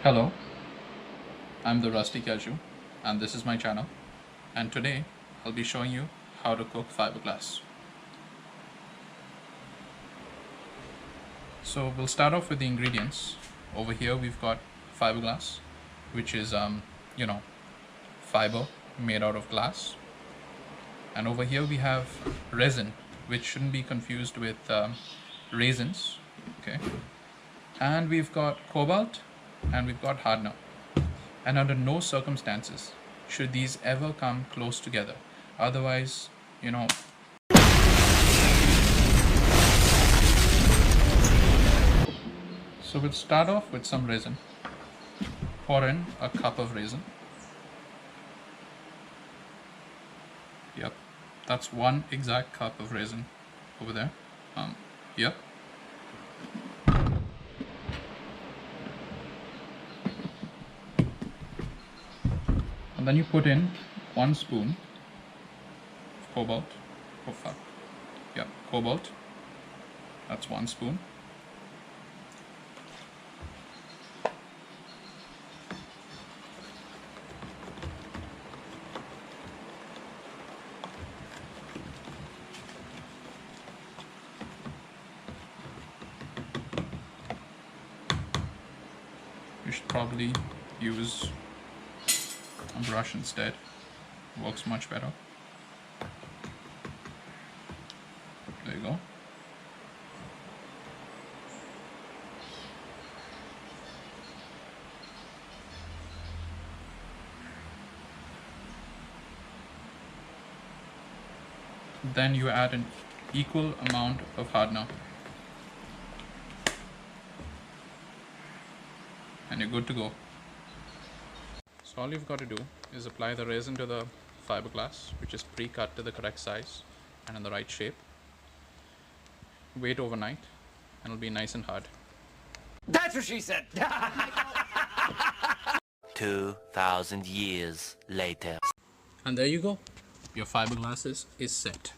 Hello, I'm the Rusty Cashew and this is my channel, and today I'll be showing you how to cook fiberglass. So we'll start off with the ingredients. Over here we've got fiberglass, which is fiber made out of glass, and over here we have resin, which shouldn't be confused with raisins. Okay, and we've got cobalt and we've got hardener, and under no circumstances should these ever come close together, otherwise so we'll start off with some resin. Pour in a cup of resin. Yep, that's one exact cup of resin over there. Yep. And then you put in 1 spoon of cobalt. Oh fuck. Yeah, cobalt. That's 1 spoon. You should probably use a brush instead. Works much better. There you go. Then you add an equal amount of hardener, and you're good to go. So all you've got to do is apply the resin to the fiberglass, which is pre-cut to the correct size and in the right shape. Wait overnight and it'll be nice and hard. That's what she said! 2,000 years later. And there you go. Your fiberglass is set.